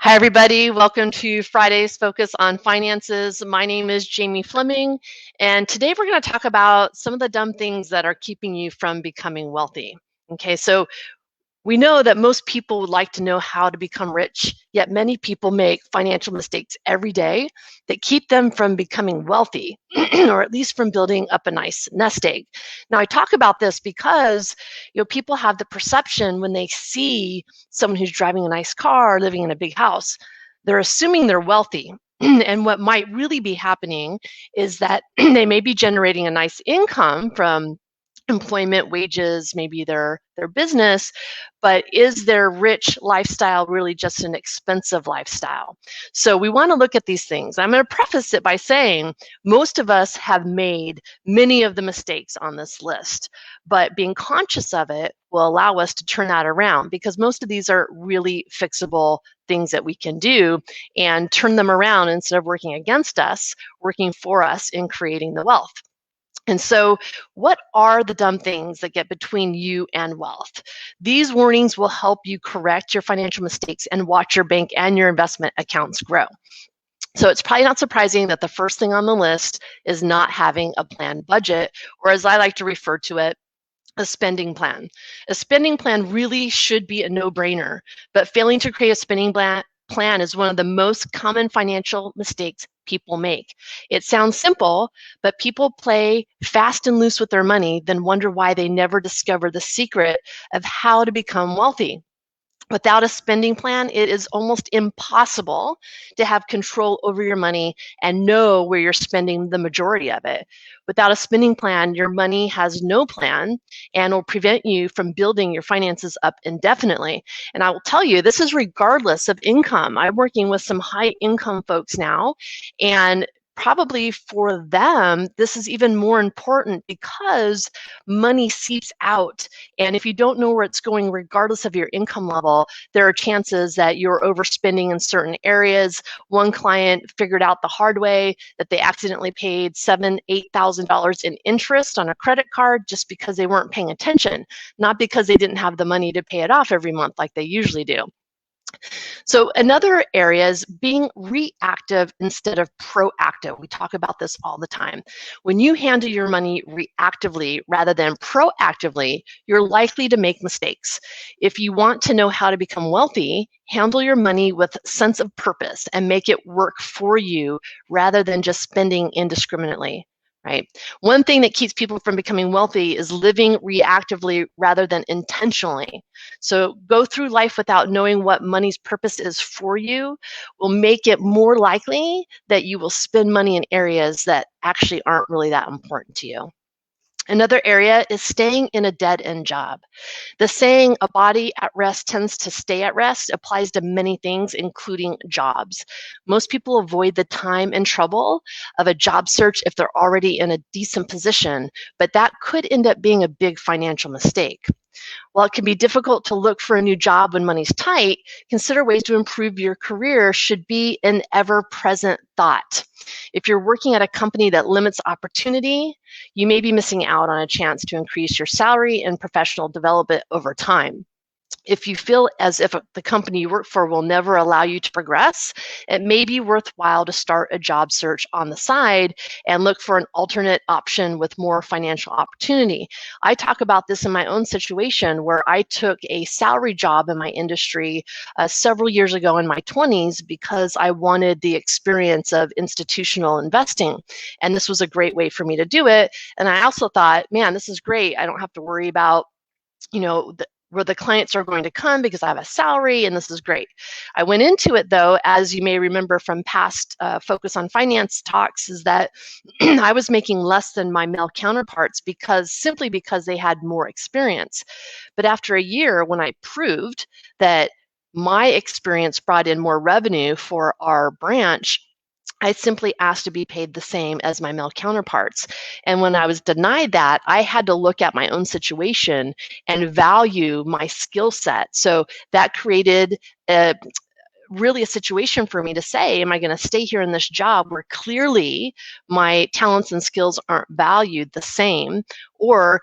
Hi, everybody. Welcome to Friday's Focus on Finances. My name is Jamie Fleming, and today we're going to talk about some of the dumb things that are keeping you from becoming wealthy. Okay, so we know that most people would like to know how to become rich, yet many people make financial mistakes every day that keep them from becoming wealthy, or at least from building up a nice nest egg. Now, I talk about this because people have the perception when they see someone who's driving a nice car, living in a big house, they're assuming they're wealthy. And what might really be happening is that they may be generating a nice income from employment, wages, maybe their business, but is their rich lifestyle really just an expensive lifestyle? So we want to look at these things. I'm going to preface it by saying most of us have made many of the mistakes on this list, but being conscious of it will allow us to turn that around, because most of these are really fixable things that we can do and turn them around instead of working against us, working for us in creating the wealth. And so, what are the dumb things that get between you and wealth? These warnings will help you correct your financial mistakes and watch your bank and your investment accounts grow. So, it's probably not surprising that the first thing on the list is not having a planned budget, or as I like to refer to it, a spending plan. A spending plan really should be a no-brainer, but failing to create a spending plan is one of the most common financial mistakes people make. It sounds simple, but people play fast and loose with their money, then wonder why they never discover the secret of how to become wealthy. Without a spending plan, it is almost impossible to have control over your money and know where you're spending the majority of it. Without a spending plan, your money has no plan and will prevent you from building your finances up indefinitely. And I will tell you, this is regardless of income. I'm working with some high income folks now, and probably for them, this is even more important because money seeps out. And if you don't know where it's going, regardless of your income level, there are chances that you're overspending in certain areas. One client figured out the hard way that they accidentally paid $7,000, $8,000 in interest on a credit card just because they weren't paying attention, not because they didn't have the money to pay it off every month like they usually do. So another area is being reactive instead of proactive. We talk about this all the time. When you handle your money reactively rather than proactively, you're likely to make mistakes. If you want to know how to become wealthy, handle your money with sense of purpose and make it work for you rather than just spending indiscriminately. Right. One thing that keeps people from becoming wealthy is living reactively rather than intentionally. So go through life without knowing what money's purpose is for you will make it more likely that you will spend money in areas that actually aren't really that important to you. Another area is staying in a dead-end job. The saying, a body at rest tends to stay at rest, applies to many things, including jobs. Most people avoid the time and trouble of a job search if they're already in a decent position, but that could end up being a big financial mistake. While it can be difficult to look for a new job when money's tight, consider ways to improve your career should be an ever-present thought. If you're working at a company that limits opportunity, you may be missing out on a chance to increase your salary and professional development over time. If you feel as if the company you work for will never allow you to progress, it may be worthwhile to start a job search on the side and look for an alternate option with more financial opportunity. I talk about this in my own situation where I took a salary job in my industry several years ago in my 20s because I wanted the experience of institutional investing. And this was a great way for me to do it. And I also thought, man, this is great. I don't have to worry about where the clients are going to come because I have a salary, and this is great. I went into it, though, as you may remember from past Focus on Finance talks, is that I was making less than my male counterparts simply because they had more experience. But after a year, when I proved that my experience brought in more revenue for our branch, I simply asked to be paid the same as my male counterparts. And when I was denied that, I had to look at my own situation and value my skill set. So that created really a situation for me to say, am I going to stay here in this job where clearly my talents and skills aren't valued the same? Or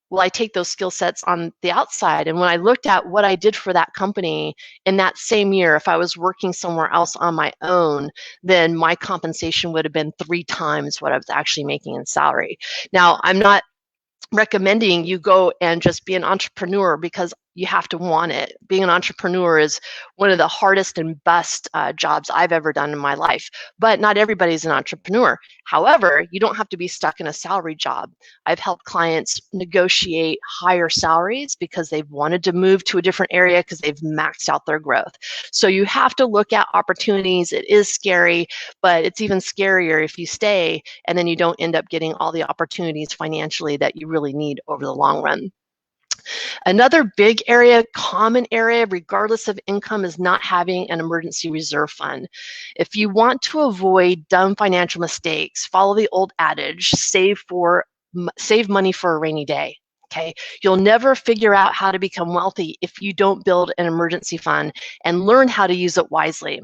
will I take those skill sets on the outside? And when I looked at what I did for that company in that same year, if I was working somewhere else on my own, then my compensation would have been 3 times what I was actually making in salary. Now, I'm not recommending you go and just be an entrepreneur because you have to want it. Being an entrepreneur is one of the hardest and best jobs I've ever done in my life, but not everybody's an entrepreneur. However, you don't have to be stuck in a salary job. I've helped clients negotiate higher salaries because they've wanted to move to a different area because they've maxed out their growth. So you have to look at opportunities. It is scary, but it's even scarier if you stay and then you don't end up getting all the opportunities financially that you really need over the long run. Another big area, common area, regardless of income, is not having an emergency reserve fund. If you want to avoid dumb financial mistakes, follow the old adage, save money for a rainy day. Okay, you'll never figure out how to become wealthy if you don't build an emergency fund and learn how to use it wisely.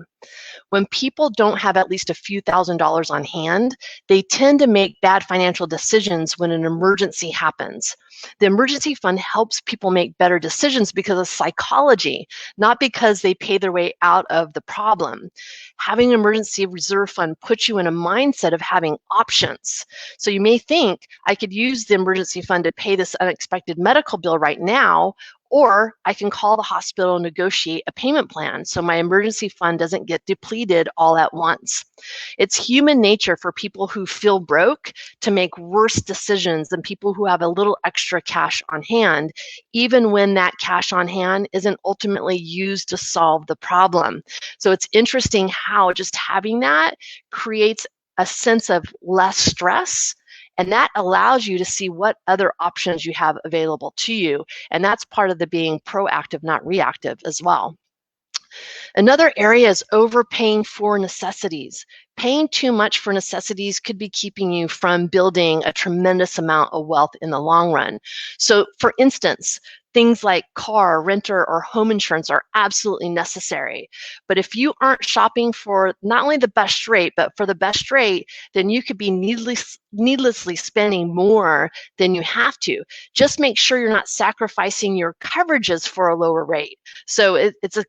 When people don't have at least a few $1,000s on hand, they tend to make bad financial decisions when an emergency happens. The emergency fund helps people make better decisions because of psychology, not because they pay their way out of the problem. Having an emergency reserve fund puts you in a mindset of having options. So you may think, I could use the emergency fund to pay this unexpected medical bill right now, or I can call the hospital and negotiate a payment plan so my emergency fund doesn't get depleted all at once. It's human nature for people who feel broke to make worse decisions than people who have a little extra cash on hand, even when that cash on hand isn't ultimately used to solve the problem. So it's interesting how just having that creates a sense of less stress. And that allows you to see what other options you have available to you. And that's part of the being proactive, not reactive as well. Another area is overpaying for necessities. Paying too much for necessities could be keeping you from building a tremendous amount of wealth in the long run. So, for instance, things like car, renter, or home insurance are absolutely necessary. But if you aren't shopping for not only the best rate, but for the best rate, then you could be needlessly spending more than you have to. Just make sure you're not sacrificing your coverages for a lower rate. So it's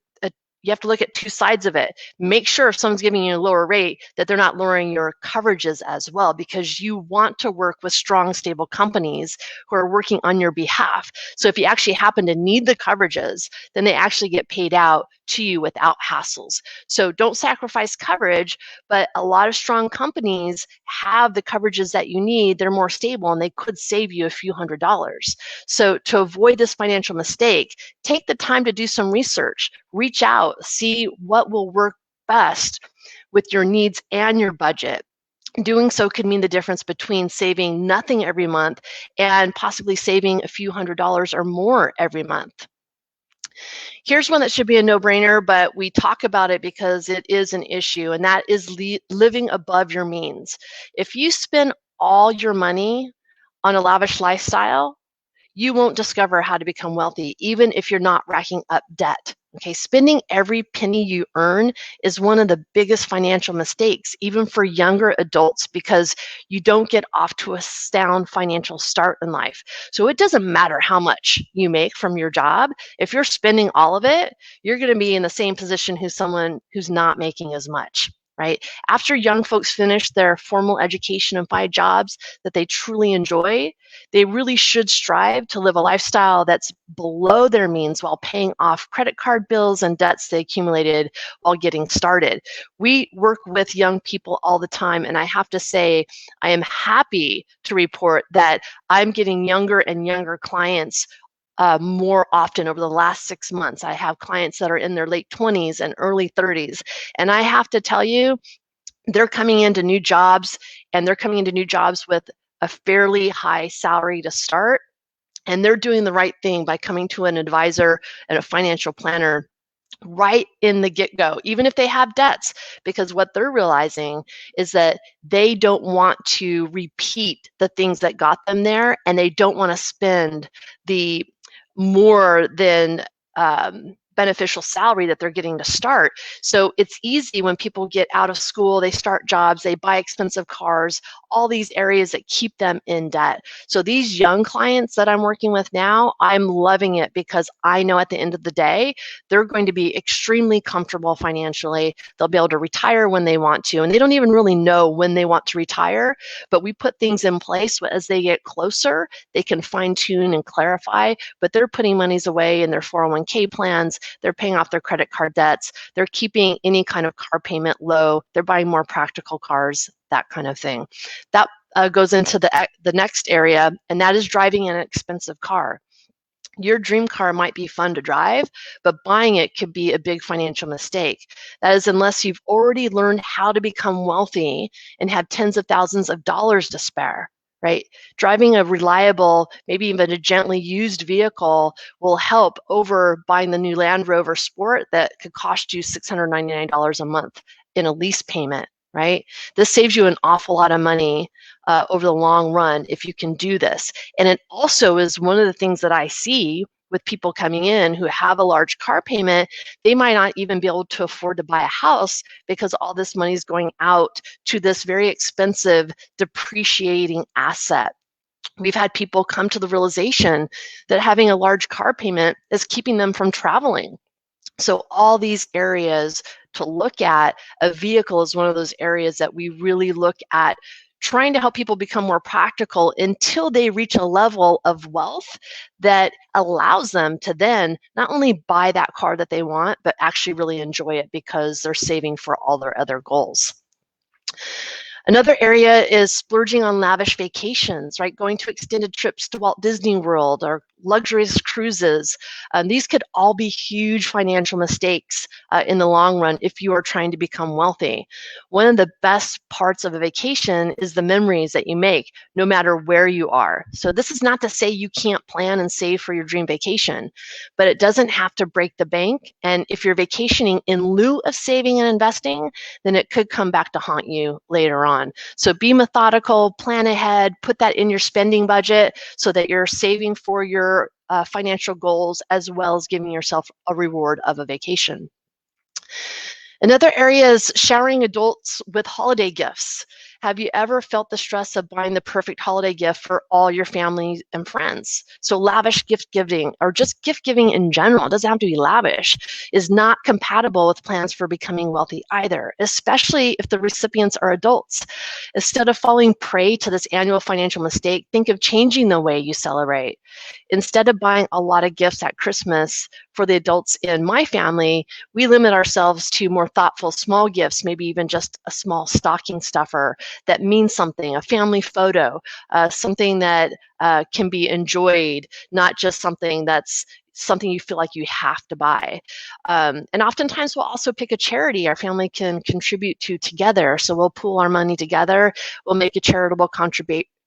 you have to look at two sides of it. Make sure if someone's giving you a lower rate that they're not lowering your coverages as well, because you want to work with strong, stable companies who are working on your behalf. So if you actually happen to need the coverages, then they actually get paid out to you without hassles. So don't sacrifice coverage, but a lot of strong companies have the coverages that you need. They're more stable and they could save you a few $100s. So to avoid this financial mistake, take the time to do some research, reach out, see what will work best with your needs and your budget. Doing so could mean the difference between saving nothing every month and possibly saving a few $100s or more every month. Here's one that should be a no-brainer, but we talk about it because it is an issue, and that is living above your means. If you spend all your money on a lavish lifestyle, you won't discover how to become wealthy, even if you're not racking up debt. Okay, spending every penny you earn is one of the biggest financial mistakes, even for younger adults, because you don't get off to a sound financial start in life. So it doesn't matter how much you make from your job. If you're spending all of it, you're going to be in the same position as someone who's not making as much. Right? After young folks finish their formal education and find jobs that they truly enjoy, they really should strive to live a lifestyle that's below their means while paying off credit card bills and debts they accumulated while getting started. We work with young people all the time, and I have to say, I am happy to report that I'm getting younger and younger clients more often over the last 6 months. I have clients that are in their late 20s and early 30s. And I have to tell you, they're coming into new jobs, and they're coming into new jobs with a fairly high salary to start. And they're doing the right thing by coming to an advisor and a financial planner right in the get-go, even if they have debts, because what they're realizing is that they don't want to repeat the things that got them there, and they don't want to spend the more than beneficial salary that they're getting to start. So it's easy when people get out of school, they start jobs, they buy expensive cars, all these areas that keep them in debt. So these young clients that I'm working with now, I'm loving it because I know at the end of the day, they're going to be extremely comfortable financially. They'll be able to retire when they want to, and they don't even really know when they want to retire, but we put things in place as they get closer, they can fine tune and clarify, but they're putting monies away in their 401k plans. They're paying off their credit card debts. They're keeping any kind of car payment low. They're buying more practical cars, that kind of thing. That goes into the next area, and that is driving an expensive car. Your dream car might be fun to drive, but buying it could be a big financial mistake. That is, unless you've already learned how to become wealthy and have tens of thousands of dollars to spare. Right? Driving a reliable, maybe even a gently used vehicle will help over buying the new Land Rover Sport that could cost you $699 a month in a lease payment, right? This saves you an awful lot of money over the long run if you can do this. And it also is one of the things that I see with people coming in who have a large car payment. They might not even be able to afford to buy a house because all this money is going out to this very expensive depreciating asset. We've had people come to the realization that having a large car payment is keeping them from traveling. So all these areas to look at, a vehicle is one of those areas that we really look at trying to help people become more practical until they reach a level of wealth that allows them to then not only buy that car that they want, but actually really enjoy it because they're saving for all their other goals. Another area is splurging on lavish vacations, right? Going to extended trips to Walt Disney World or luxurious cruises. These could all be huge financial mistakes in the long run if you are trying to become wealthy. One of the best parts of a vacation is the memories that you make, no matter where you are. So this is not to say you can't plan and save for your dream vacation, but it doesn't have to break the bank. And if you're vacationing in lieu of saving and investing, then it could come back to haunt you later on. So be methodical, plan ahead, put that in your spending budget so that you're saving for your financial goals as well as giving yourself a reward of a vacation. Another area is showering adults with holiday gifts. Have you ever felt the stress of buying the perfect holiday gift for all your family and friends? So lavish gift giving, or just gift giving in general, it doesn't have to be lavish, is not compatible with plans for becoming wealthy either, especially if the recipients are adults. Instead of falling prey to this annual financial mistake, think of changing the way you celebrate. Instead of buying a lot of gifts at Christmas for the adults in my family, we limit ourselves to more thoughtful small gifts, maybe even just a small stocking stuffer that means something, a family photo, something that can be enjoyed, not just something that's something you feel like you have to buy. And oftentimes we'll also pick a charity our family can contribute to together. So we'll pool our money together, we'll make a charitable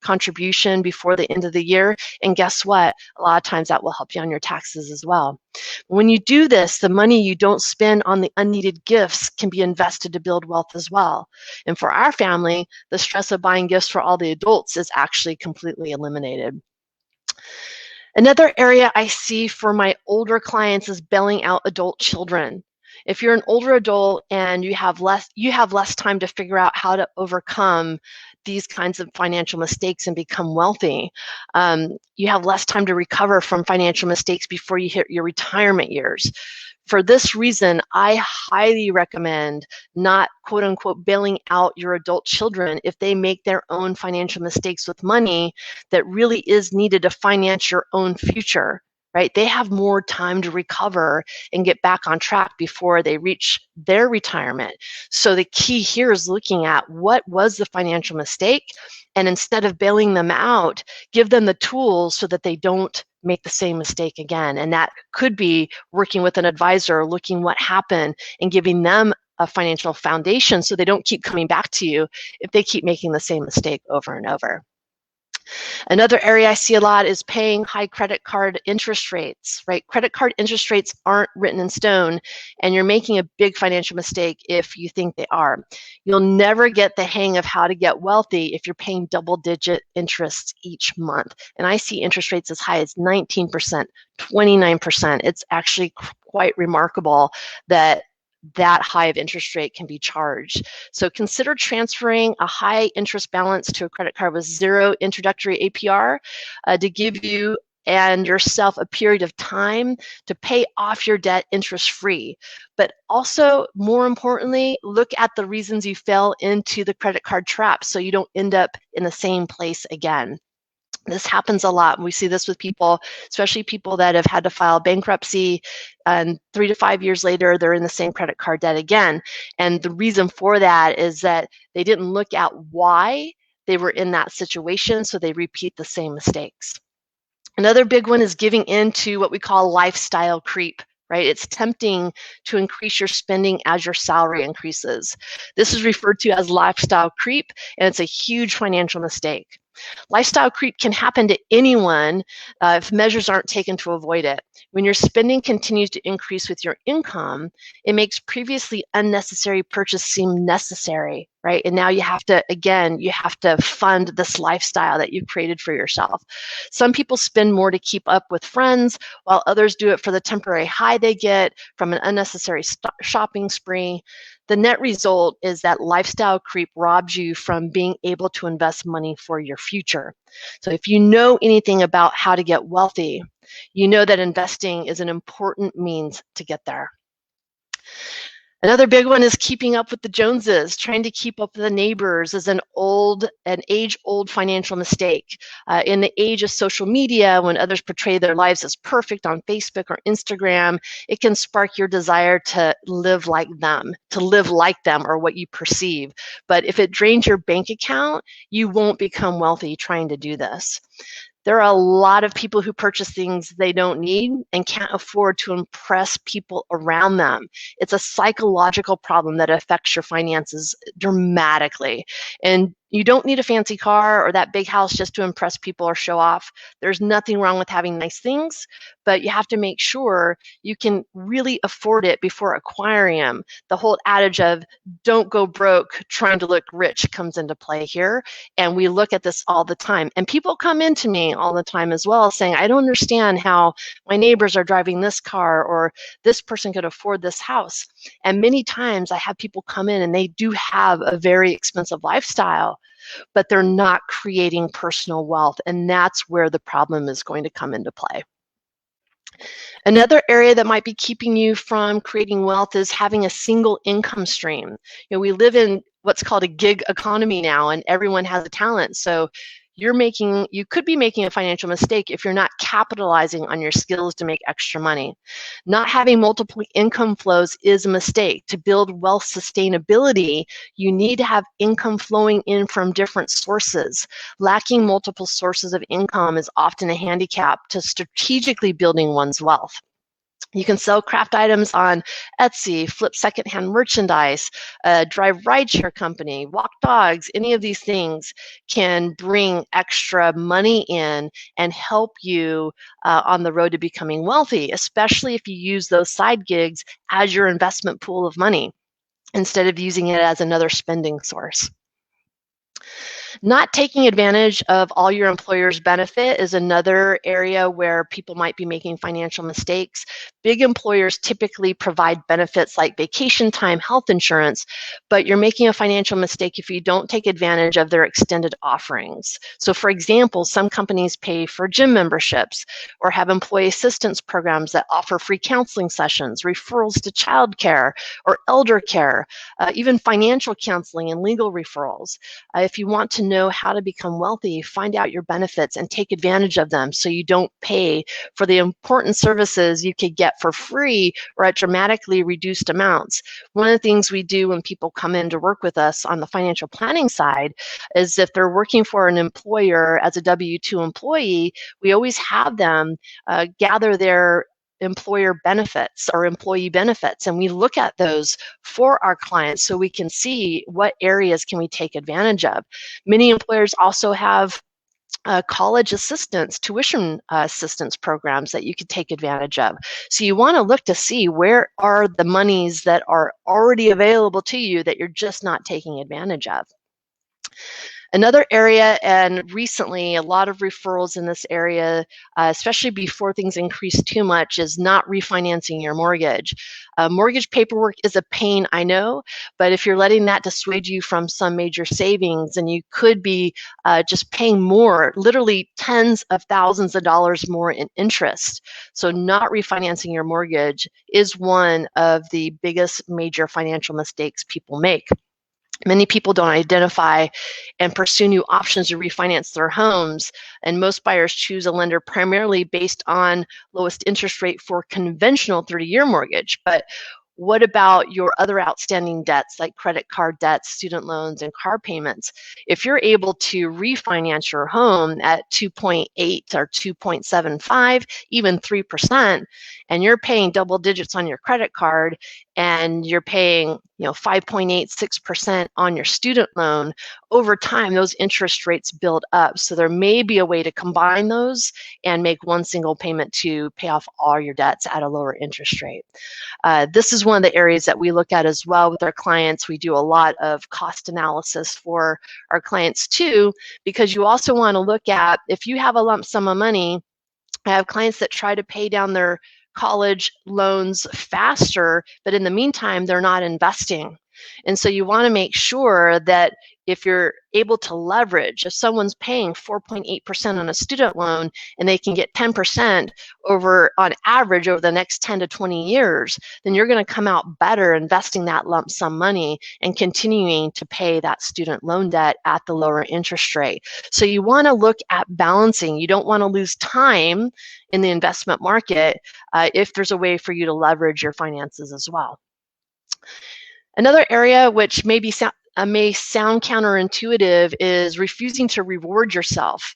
contribution before the end of the year. And guess what? A lot of times that will help you on your taxes as well. When you do this, the money you don't spend on the unneeded gifts can be invested to build wealth as well. And for our family, the stress of buying gifts for all the adults is actually completely eliminated. Another area I see for my older clients is bailing out adult children. If you're an older adult and you have less time to figure out how to overcome these kinds of financial mistakes and become wealthy, you have less time to recover from financial mistakes before you hit your retirement years. For this reason, I highly recommend not, quote unquote, bailing out your adult children if they make their own financial mistakes with money that really is needed to finance your own future, right? They have more time to recover and get back on track before they reach their retirement. So the key here is looking at what was the financial mistake, and instead of bailing them out, give them the tools so that they don't make the same mistake again. And that could be working with an advisor, looking what happened and giving them a financial foundation so they don't keep coming back to you if they keep making the same mistake over and over. Another area I see a lot is paying high credit card interest rates, right? Credit card interest rates aren't written in stone, and you're making a big financial mistake if you think they are. You'll never get the hang of how to get wealthy if you're paying double-digit interest each month. And I see interest rates as high as 19%, 29%. It's actually quite remarkable that that high of interest rate can be charged. So consider transferring a high interest balance to a credit card with zero introductory APR to give you and yourself a period of time to pay off your debt interest-free. But also, more importantly, look at the reasons you fell into the credit card trap so you don't end up in the same place again. This happens a lot. We see this with people, especially people that have had to file bankruptcy, and 3 to 5 years later, they're in the same credit card debt again. And the reason for that is that they didn't look at why they were in that situation, so they repeat the same mistakes. Another big one is giving in to what we call lifestyle creep, right? It's tempting to increase your spending as your salary increases. This is referred to as lifestyle creep, and it's a huge financial mistake. Lifestyle creep can happen to anyone if measures aren't taken to avoid it. When your spending continues to increase with your income, it makes previously unnecessary purchase seem necessary, right? And now you have to, again, you have to fund this lifestyle that you've created for yourself. Some people spend more to keep up with friends, while others do it for the temporary high they get from an unnecessary shopping spree. The net result is that lifestyle creep robs you from being able to invest money for your future. So if you know anything about how to get wealthy, you know that investing is an important means to get there. Another big one is keeping up with the Joneses. Trying to keep up with the neighbors is an age-old financial mistake. In the age of social media, when others portray their lives as perfect on Facebook or Instagram, it can spark your desire to live like them, or what you perceive. But if it drains your bank account, you won't become wealthy trying to do this. There are a lot of people who purchase things they don't need and can't afford to impress people around them. It's a psychological problem that affects your finances dramatically. And you don't need a fancy car or that big house just to impress people or show off. There's nothing wrong with having nice things, but you have to make sure you can really afford it before acquiring them. The whole adage of don't go broke trying to look rich comes into play here. And we look at this all the time. And people come into me all the time as well saying, I don't understand how my neighbors are driving this car or this person could afford this house. And many times I have people come in and they do have a very expensive lifestyle, but they're not creating personal wealth. And that's where the problem is going to come into play. Another area that might be keeping you from creating wealth is having a single income stream. We live in what's called a gig economy now, and everyone has a talent. So you could be making a financial mistake if you're not capitalizing on your skills to make extra money. Not having multiple income flows is a mistake. To build wealth sustainability, you need to have income flowing in from different sources. Lacking multiple sources of income is often a handicap to strategically building one's wealth. You can sell craft items on Etsy, flip secondhand merchandise, drive rideshare company, walk dogs. Any of these things can bring extra money in and help you on the road to becoming wealthy, especially if you use those side gigs as your investment pool of money instead of using it as another spending source. Not taking advantage of all your employer's benefit is another area where people might be making financial mistakes. Big employers typically provide benefits like vacation time, health insurance, but you're making a financial mistake if you don't take advantage of their extended offerings. So for example, some companies pay for gym memberships or have employee assistance programs that offer free counseling sessions, referrals to childcare or elder care, even financial counseling and legal referrals. If you want to know how to become wealthy, find out your benefits and take advantage of them so you don't pay for the important services you could get for free or at dramatically reduced amounts. One of the things we do when people come in to work with us on the financial planning side is if they're working for an employer as a W-2 employee, we always have them gather their employer benefits or employee benefits, and we look at those for our clients so we can see what areas can we take advantage of. Many employers also have college assistance, tuition assistance programs that you could take advantage of. So you want to look to see where are the monies that are already available to you that you're just not taking advantage of. Another area, and recently a lot of referrals in this area, especially before things increase too much, is not refinancing your mortgage. Mortgage paperwork is a pain, I know, but if you're letting that dissuade you from some major savings, then you could be just paying more, literally tens of thousands of dollars more in interest. So not refinancing your mortgage is one of the biggest major financial mistakes people make. Many people don't identify and pursue new options to refinance their homes, and most buyers choose a lender primarily based on lowest interest rate for conventional 30-year mortgage. But what about your other outstanding debts like credit card debts, student loans, and car payments? If you're able to refinance your home at 2.8 or 2.75, even 3%, and you're paying double digits on your credit card, and you're paying 5.86% on your student loan, over time those interest rates build up. So there may be a way to combine those and make one single payment to pay off all your debts at a lower interest rate. This is one of the areas that we look at as well with our clients. We do a lot of cost analysis for our clients too, because you also want to look at, if you have a lump sum of money, I have clients that try to pay down their college loans faster, but in the meantime, they're not investing. And so you want to make sure that if you're able to leverage, if someone's paying 4.8% on a student loan and they can get 10% over on average over the next 10 to 20 years, then you're going to come out better investing that lump sum money and continuing to pay that student loan debt at the lower interest rate. So you want to look at balancing. You don't want to lose time in the investment market if there's a way for you to leverage your finances as well. Another area which may sound counterintuitive is refusing to reward yourself,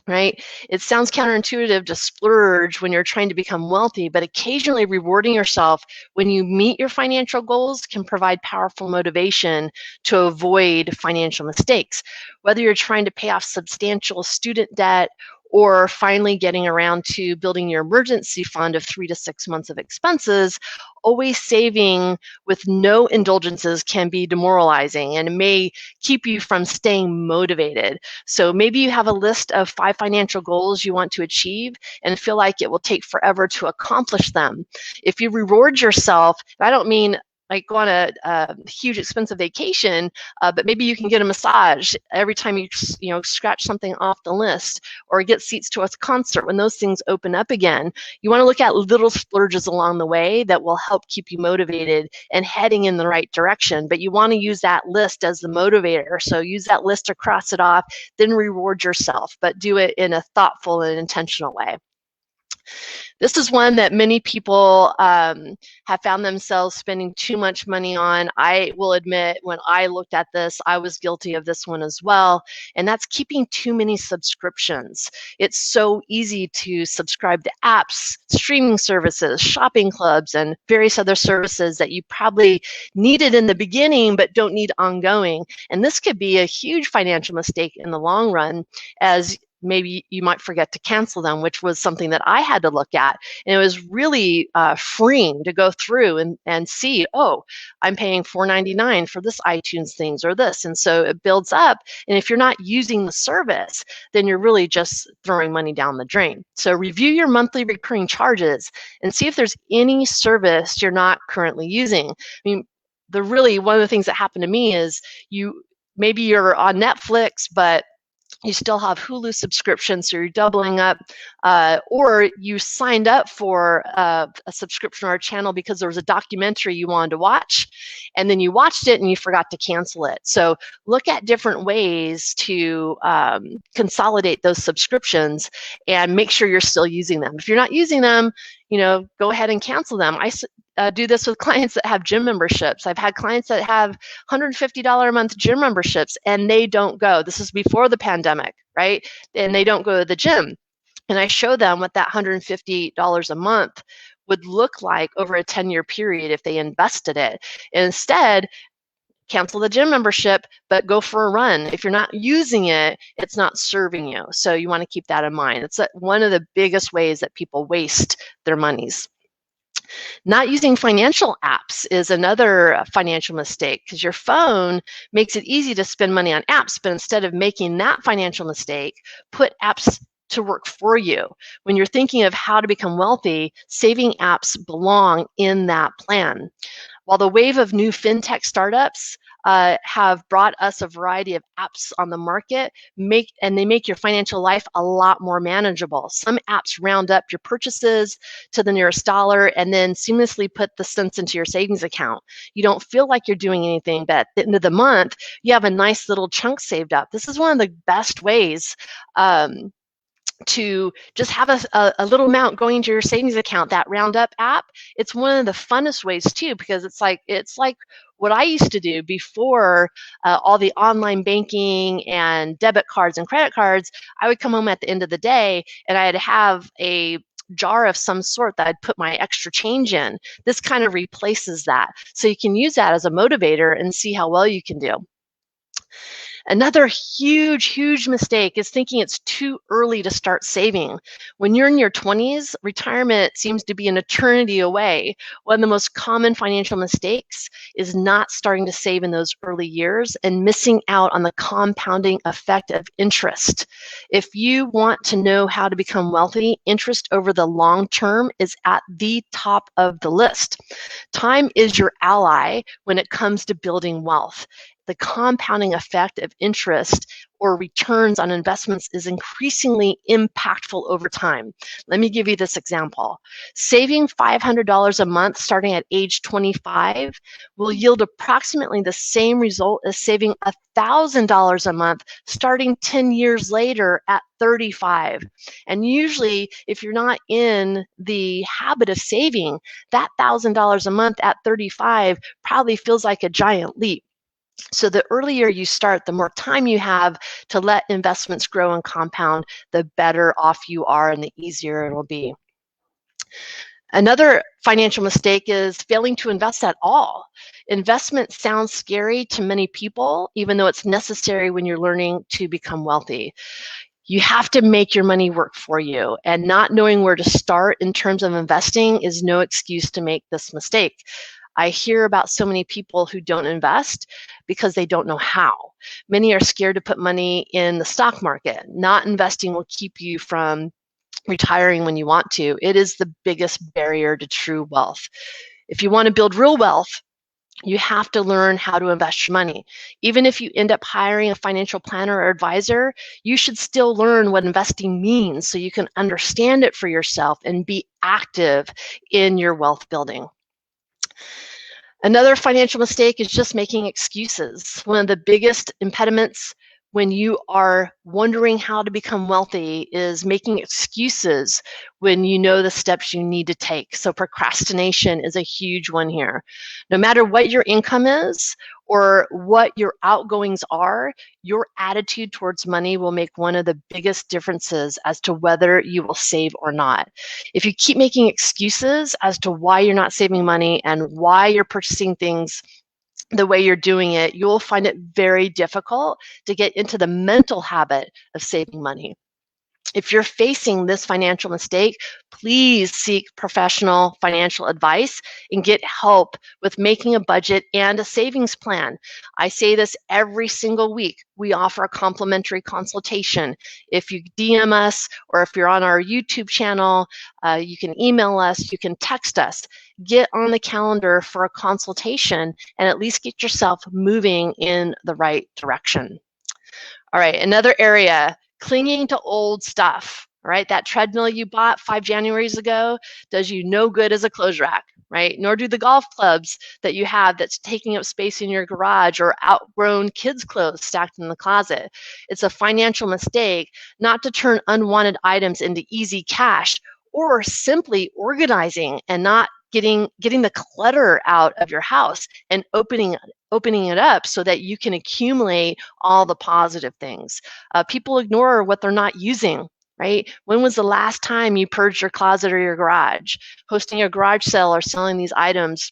right? It sounds counterintuitive to splurge when you're trying to become wealthy, but occasionally rewarding yourself when you meet your financial goals can provide powerful motivation to avoid financial mistakes. Whether you're trying to pay off substantial student debt or finally getting around to building your emergency fund of 3 to 6 months of expenses, always saving with no indulgences can be demoralizing and may keep you from staying motivated. So maybe you have a list of 5 financial goals you want to achieve and feel like it will take forever to accomplish them. If you reward yourself, I don't mean like go on a huge expensive vacation, but maybe you can get a massage every time you scratch something off the list, or get seats to a concert when those things open up again. You want to look at little splurges along the way that will help keep you motivated and heading in the right direction, but you want to use that list as the motivator. So use that list to cross it off, then reward yourself, but do it in a thoughtful and intentional way. This is one that many people have found themselves spending too much money on. I will admit, when I looked at this, I was guilty of this one as well, and that's keeping too many subscriptions. It's so easy to subscribe to apps, streaming services, shopping clubs, and various other services that you probably needed in the beginning but don't need ongoing. And this could be a huge financial mistake in the long run, as maybe you might forget to cancel them, which was something that I had to look at. And it was really freeing to go through and see, oh, I'm paying $4.99 for this iTunes things or this. And so it builds up. And if you're not using the service, then you're really just throwing money down the drain. So review your monthly recurring charges and see if there's any service you're not currently using. I mean, one of the things that happened to me is maybe you're on Netflix, but you still have Hulu subscription, so you're doubling up, or you signed up for a subscription or a channel because there was a documentary you wanted to watch, and then you watched it and you forgot to cancel it. So look at different ways to consolidate those subscriptions and make sure you're still using them. If you're not using them, go ahead and cancel them. I do this with clients that have gym memberships. I've had clients that have $150 a month gym memberships and they don't go. This is before the pandemic, right? And they don't go to the gym. And I show them what that $150 a month would look like over a 10-year period if they invested it. Instead, cancel the gym membership, but go for a run. If you're not using it, it's not serving you. So you want to keep that in mind. It's one of the biggest ways that people waste their monies. Not using financial apps is another financial mistake, because your phone makes it easy to spend money on apps, but instead of making that financial mistake, put apps to work for you. When you're thinking of how to become wealthy, saving apps belong in that plan. While the wave of new fintech startups have brought us a variety of apps on the market, they make your financial life a lot more manageable. Some apps round up your purchases to the nearest dollar and then seamlessly put the cents into your savings account. You don't feel like you're doing anything, but at the end of the month, you have a nice little chunk saved up. This is one of the best ways to just have a little amount going into your savings account. That Roundup app, it's one of the funnest ways too, because it's like what I used to do before all the online banking and debit cards and credit cards. I would come home at the end of the day and I'd have a jar of some sort that I'd put my extra change in. This kind of replaces that. So you can use that as a motivator and see how well you can do. Another huge mistake is thinking it's too early to start saving. When you're in your 20s, retirement seems to be an eternity away. One of the most common financial mistakes is not starting to save in those early years and missing out on the compounding effect of interest. If you want to know how to become wealthy, interest over the long term is at the top of the list. Time is your ally when it comes to building wealth. The compounding effect of interest or returns on investments is increasingly impactful over time. Let me give you this example. Saving $500 a month starting at age 25 will yield approximately the same result as saving $1,000 a month starting 10 years later at 35. And usually, if you're not in the habit of saving, that $1,000 a month at 35 probably feels like a giant leap. So the earlier you start, the more time you have to let investments grow and compound, the better off you are and the easier it'll be. Another financial mistake is failing to invest at all. Investment sounds scary to many people, even though it's necessary when you're learning to become wealthy. You have to make your money work for you, and not knowing where to start in terms of investing is no excuse to make this mistake. I hear about so many people who don't invest because they don't know how. Many are scared to put money in the stock market. Not investing will keep you from retiring when you want to. It is the biggest barrier to true wealth. If you want to build real wealth, you have to learn how to invest your money. Even if you end up hiring a financial planner or advisor, you should still learn what investing means so you can understand it for yourself and be active in your wealth building. Another financial mistake is just making excuses. One of the biggest impediments when you are wondering how to become wealthy is making excuses when you know the steps you need to take. So procrastination is a huge one here. No matter what your income is or what your outgoings are, your attitude towards money will make one of the biggest differences as to whether you will save or not. If you keep making excuses as to why you're not saving money and why you're purchasing things the way you're doing it, you'll find it very difficult to get into the mental habit of saving money. If you're facing this financial mistake, please seek professional financial advice and get help with making a budget and a savings plan. I say this every single week. We offer a complimentary consultation. If you DM us or if you're on our YouTube channel, you can email us, you can text us. Get on the calendar for a consultation and at least get yourself moving in the right direction. All right, another area, clinging to old stuff, right? That treadmill you bought 5 Januaries ago does you no good as a clothes rack, right? Nor do the golf clubs that you have that's taking up space in your garage or outgrown kids' clothes stacked in the closet. It's a financial mistake not to turn unwanted items into easy cash, or simply organizing and not getting the clutter out of your house and opening it up so that you can accumulate all the positive things. People ignore what they're not using, right? When was the last time you purged your closet or your garage? Hosting a garage sale or selling these items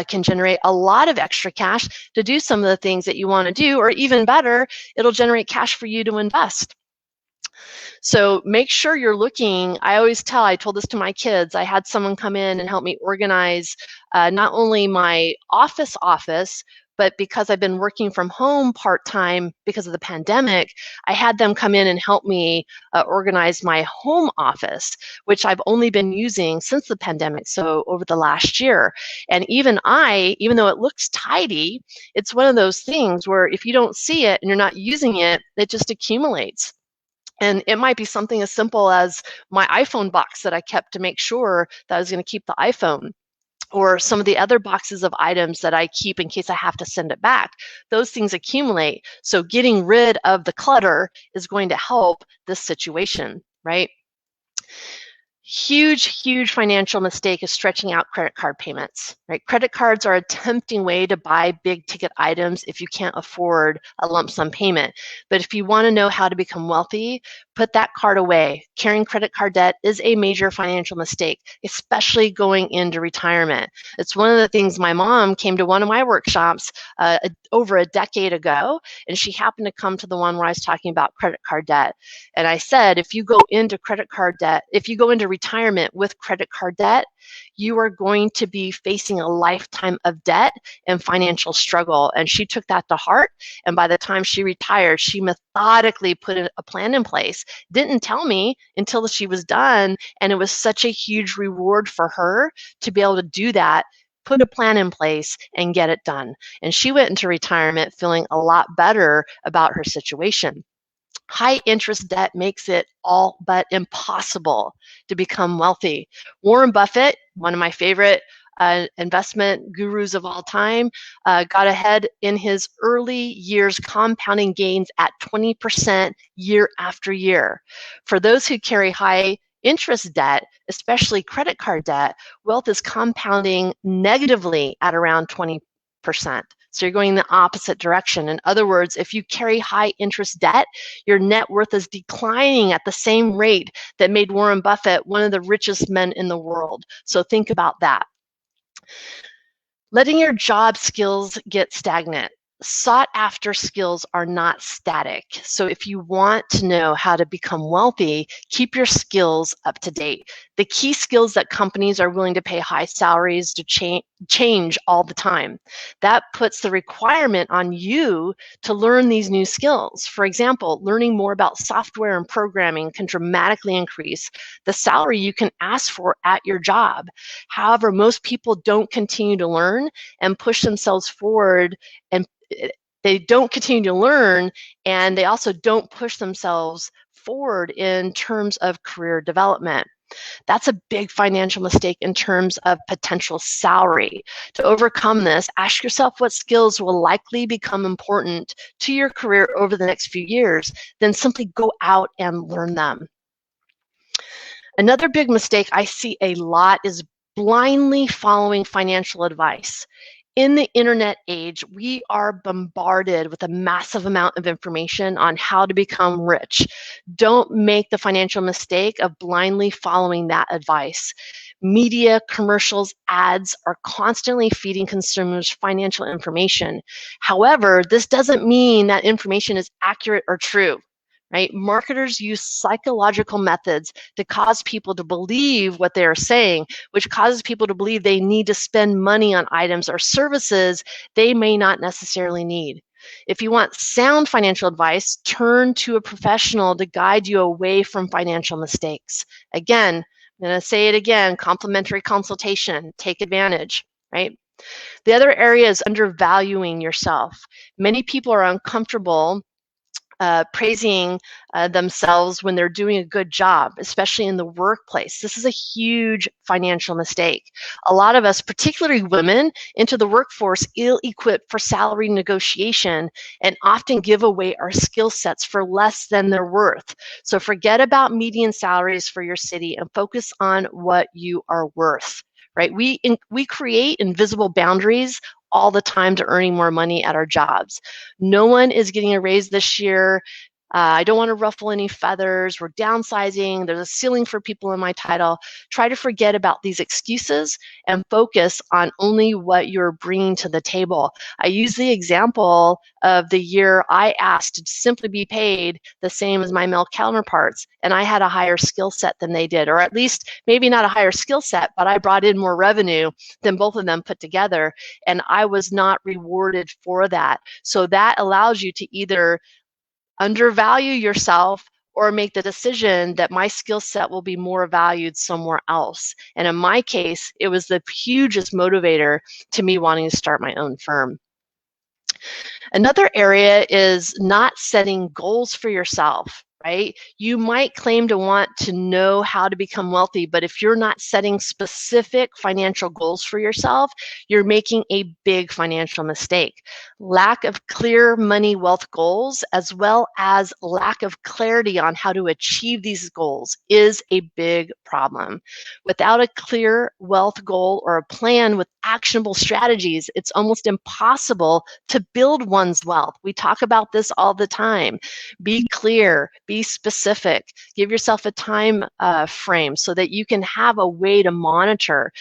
can generate a lot of extra cash to do some of the things that you want to do, or even better, it'll generate cash for you to invest. So make sure you're looking. I told this to my kids. I had someone come in and help me organize not only my office, but because I've been working from home part-time because of the pandemic, I had them come in and help me organize my home office, which I've only been using since the pandemic, so over the last year. And even though it looks tidy, it's one of those things where if you don't see it and you're not using it, it just accumulates. And it might be something as simple as my iPhone box that I kept to make sure that I was going to keep the iPhone, or some of the other boxes of items that I keep in case I have to send it back. Those things accumulate. So getting rid of the clutter is going to help this situation, right? Huge financial mistake is stretching out credit card payments, right? Credit cards are a tempting way to buy big ticket items if you can't afford a lump sum payment. But if you want to know how to become wealthy, put that card away. Carrying credit card debt is a major financial mistake, especially going into retirement. It's one of the things. My mom came to one of my workshops over a decade ago, and she happened to come to the one where I was talking about credit card debt. And I said, if you go into retirement with credit card debt, you are going to be facing a lifetime of debt and financial struggle. And she took that to heart. And by the time she retired, she methodically put a plan in place. Didn't tell me until she was done. And it was such a huge reward for her to be able to do that, put a plan in place and get it done. And she went into retirement feeling a lot better about her situation. High interest debt makes it all but impossible to become wealthy. Warren Buffett, one of my favorite investment gurus of all time, got ahead in his early years, compounding gains at 20% year after year. For those who carry high interest debt, especially credit card debt, wealth is compounding negatively at around 20%. So you're going the opposite direction. In other words, if you carry high interest debt, your net worth is declining at the same rate that made Warren Buffett one of the richest men in the world. So think about that. Letting your job skills get stagnant. Sought after skills are not static. So if you want to know how to become wealthy, keep your skills up to date. The key skills that companies are willing to pay high salaries to change all the time. That puts the requirement on you to learn these new skills. For example, learning more about software and programming can dramatically increase the salary you can ask for at your job. However, most people don't continue to learn and push themselves forward, and they don't continue to learn, and they also don't push themselves forward in terms of career development. That's a big financial mistake in terms of potential salary. To overcome this, ask yourself what skills will likely become important to your career over the next few years, then simply go out and learn them. Another big mistake I see a lot is blindly following financial advice. In the internet age, we are bombarded with a massive amount of information on how to become rich. Don't make the financial mistake of blindly following that advice. Media, commercials, ads are constantly feeding consumers financial information. However, this doesn't mean that information is accurate or true. Right? Marketers use psychological methods to cause people to believe what they are saying, which causes people to believe they need to spend money on items or services they may not necessarily need. If you want sound financial advice, turn to a professional to guide you away from financial mistakes. Again, I'm going to say it again, complimentary consultation, take advantage, right? The other area is undervaluing yourself. Many people are uncomfortable praising themselves when they're doing a good job, especially in the workplace. This is a huge financial mistake. A lot of us, particularly women, enter the workforce ill-equipped for salary negotiation and often give away our skill sets for less than they're worth. So forget about median salaries for your city and focus on what you are worth. Right? We create invisible boundaries all the time to earning more money at our jobs. No one is getting a raise this year I don't want to ruffle any feathers. We're downsizing. There's a ceiling for people in my title. Try to forget about these excuses and focus on only what you're bringing to the table. I use the example of the year I asked to simply be paid the same as my male counterparts, and I had a higher skill set than they did, or at least maybe not a higher skill set, but I brought in more revenue than both of them put together, and I was not rewarded for that. So that allows you to either undervalue yourself or make the decision that my skill set will be more valued somewhere else. And in my case, it was the hugest motivator to me wanting to start my own firm. Another area is not setting goals for yourself, right? You might claim to want to know how to become wealthy, but if you're not setting specific financial goals for yourself, you're making a big financial mistake. Lack of clear money wealth goals, as well as lack of clarity on how to achieve these goals, is a big problem. Without a clear wealth goal or a plan with actionable strategies, it's almost impossible to build one's wealth. We talk about this all the time. Be clear, be specific, give yourself a time frame so that you can have a way to monitor.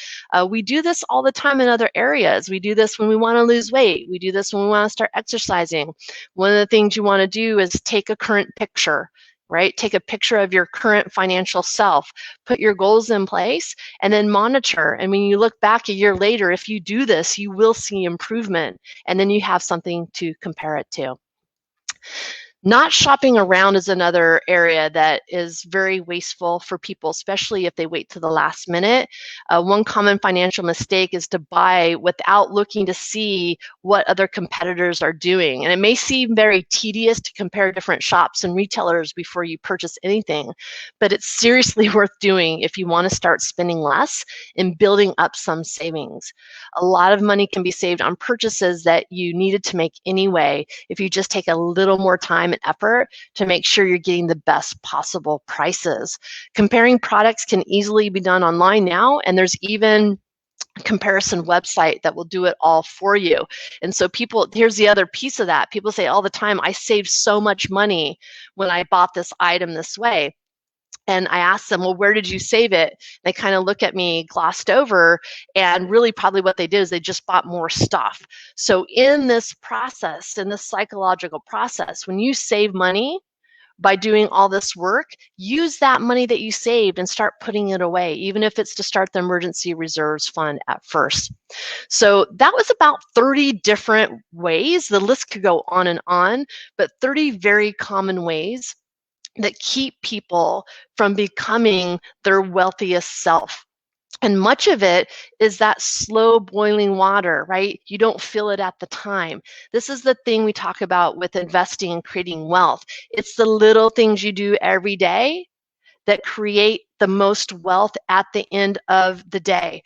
We do this all the time in other areas. We do this when we want to lose weight. We do this when we want to start exercising. One of the things you want to do is take a current picture, right? Take a picture of your current financial self, put your goals in place, and then monitor. And when you look back a year later, if you do this, you will see improvement, and then you have something to compare it to. Not shopping around is another area that is very wasteful for people, especially if they wait to the last minute. One common financial mistake is to buy without looking to see what other competitors are doing. And it may seem very tedious to compare different shops and retailers before you purchase anything, but it's seriously worth doing if you want to start spending less and building up some savings. A lot of money can be saved on purchases that you needed to make anyway if you just take a little more time and effort to make sure you're getting the best possible prices. Comparing products can easily be done online now, and there's even a comparison website that will do it all for you. And so people, here's the other piece of that. People say all the time, I saved so much money when I bought this item this way. And I asked them, well, where did you save it? They kind of look at me, glossed over, and really probably what they did is they just bought more stuff. So in this process, in this psychological process, when you save money by doing all this work, use that money that you saved and start putting it away, even if it's to start the emergency reserves fund at first. So that was about 30 different ways. The list could go on, but 30 very common ways that keep people from becoming their wealthiest self. And much of it is that slow boiling water, right? You don't feel it at the time. This is the thing we talk about with investing and creating wealth. It's the little things you do every day that create the most wealth at the end of the day.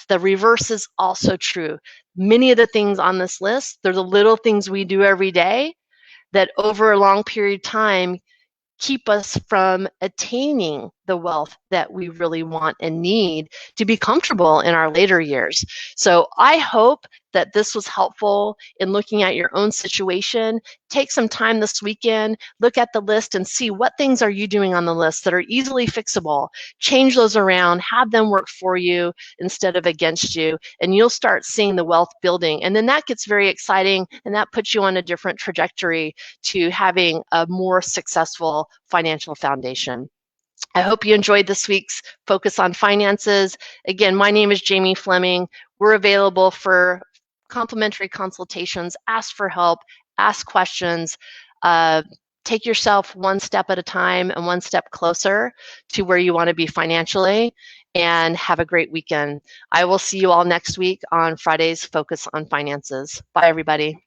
The reverse is also true. Many of the things on this list, they're the little things we do every day that over a long period of time keep us from attaining the wealth that we really want and need to be comfortable in our later years. So I hope that this was helpful in looking at your own situation. Take some time this weekend, look at the list and see what things are you doing on the list that are easily fixable. Change those around, have them work for you instead of against you, and you'll start seeing the wealth building. And then that gets very exciting, and that puts you on a different trajectory to having a more successful financial foundation. I hope you enjoyed this week's Focus on Finances. Again, my name is Jamie Fleming. We're available for complimentary consultations. Ask for help, ask questions. Take yourself one step at a time and one step closer to where you want to be financially, and have a great weekend. I will see you all next week on Friday's Focus on Finances. Bye, everybody.